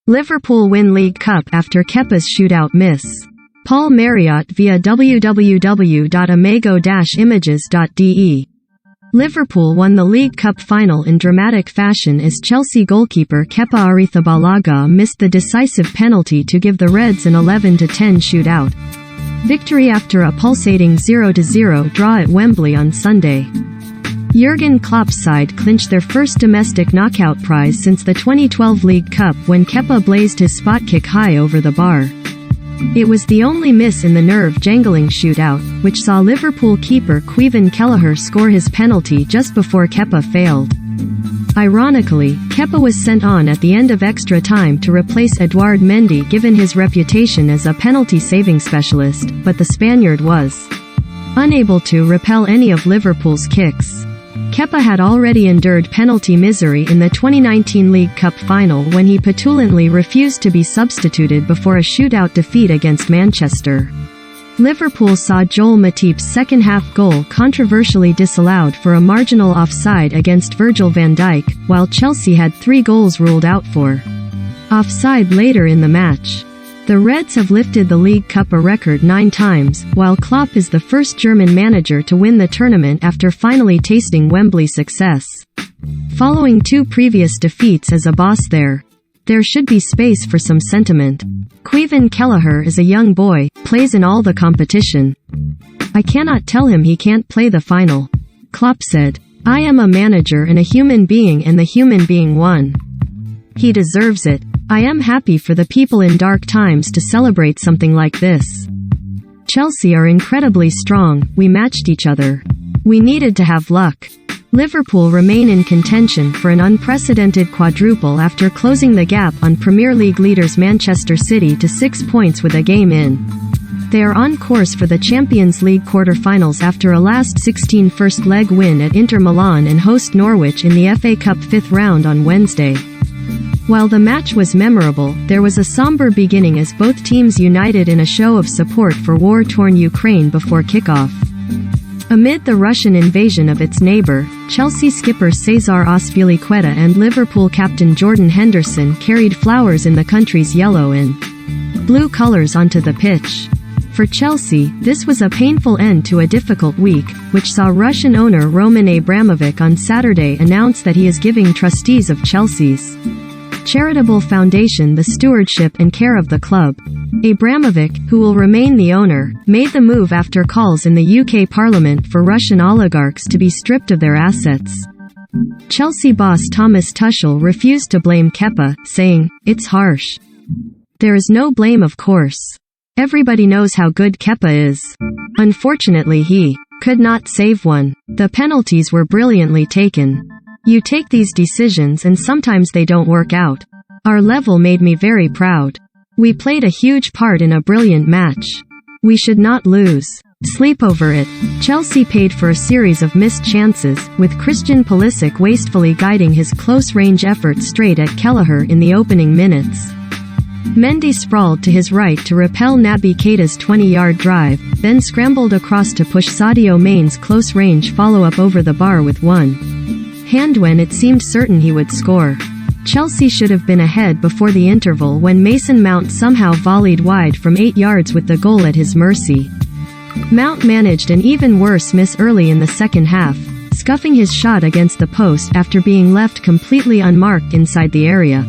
Liverpool win League Cup after Kepa's shootout miss. Paul Marriott via www.amago-images.de. Liverpool won the League Cup final in dramatic fashion as Chelsea goalkeeper Kepa Arrizabalaga missed the decisive penalty to give the Reds an 11-10 shootout victory after a pulsating 0-0 draw at Wembley on Sunday. Jurgen Klopp's side clinched their first domestic knockout prize since the 2012 League Cup when Kepa blazed his spot kick high over the bar. It was the only miss in the nerve-jangling shootout, which saw Liverpool keeper Kevin Kelleher score his penalty just before Kepa failed. Ironically, Kepa was sent on at the end of extra time to replace Edouard Mendy given his reputation as a penalty-saving specialist, but the Spaniard was unable to repel any of Liverpool's kicks. Kepa had already endured penalty misery in the 2019 League Cup final when he petulantly refused to be substituted before a shootout defeat against Manchester. Liverpool saw Joel Matip's second-half goal controversially disallowed for a marginal offside against Virgil van Dijk, while Chelsea had 3 goals ruled out for offside later in the match. The Reds have lifted the League Cup a record 9 times, while Klopp is the first German manager to win the tournament after finally tasting Wembley success. Following 2 previous defeats as a boss there should be space for some sentiment. Kevin Kelleher is a young boy, plays in all the competition. I cannot tell him he can't play the final. Klopp said, "I am a manager and a human being and the human being won. He deserves it. I am happy for the people in dark times to celebrate something like this. Chelsea are incredibly strong, we matched each other. We needed to have luck." Liverpool remain in contention for an unprecedented quadruple after closing the gap on Premier League leaders Manchester City to 6 points with a game in. They are on course for the Champions League quarter-finals after a last 16 first-leg win at Inter Milan and host Norwich in the FA Cup 5th round on Wednesday. While the match was memorable, there was a somber beginning as both teams united in a show of support for war-torn Ukraine before kickoff. Amid the Russian invasion of its neighbor, Chelsea skipper Cesar Azpilicueta and Liverpool captain Jordan Henderson carried flowers in the country's yellow and blue colors onto the pitch. For Chelsea, this was a painful end to a difficult week, which saw Russian owner Roman Abramovich on Saturday announce that he is giving trustees of Chelsea's charitable foundation the stewardship and care of the club. Abramovich, who will remain the owner, made the move after calls in the UK Parliament for Russian oligarchs to be stripped of their assets. Chelsea boss Thomas Tuchel refused to blame Kepa, saying, "It's harsh. There is no blame, of course. Everybody knows how good Kepa is. Unfortunately he could not save one. The penalties were brilliantly taken. You take these decisions and sometimes they don't work out. Our level made me very proud. We played a huge part in a brilliant match. We should not lose sleep over it." Chelsea paid for a series of missed chances, with Christian Pulisic wastefully guiding his close-range effort straight at Kelleher in the opening minutes. Mendy sprawled to his right to repel Naby Keita's 20-yard drive, then scrambled across to push Sadio Mane's close-range follow-up over the bar with one hand when it seemed certain he would score. Chelsea should have been ahead before the interval when Mason Mount somehow volleyed wide from 8 yards with the goal at his mercy. Mount managed an even worse miss early in the second half, scuffing his shot against the post after being left completely unmarked inside the area.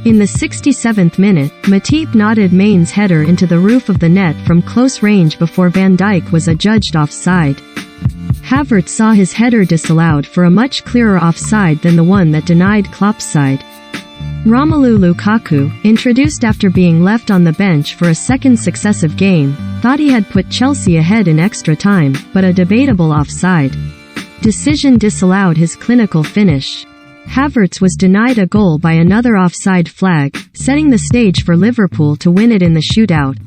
In the 67th minute, Matip nodded Mane's header into the roof of the net from close range before Van Dijk was adjudged offside. Havertz saw his header disallowed for a much clearer offside than the one that denied Klopp's side. Romelu Lukaku, introduced after being left on the bench for a second successive game, thought he had put Chelsea ahead in extra time, but a debatable offside decision disallowed his clinical finish. Havertz was denied a goal by another offside flag, setting the stage for Liverpool to win it in the shootout.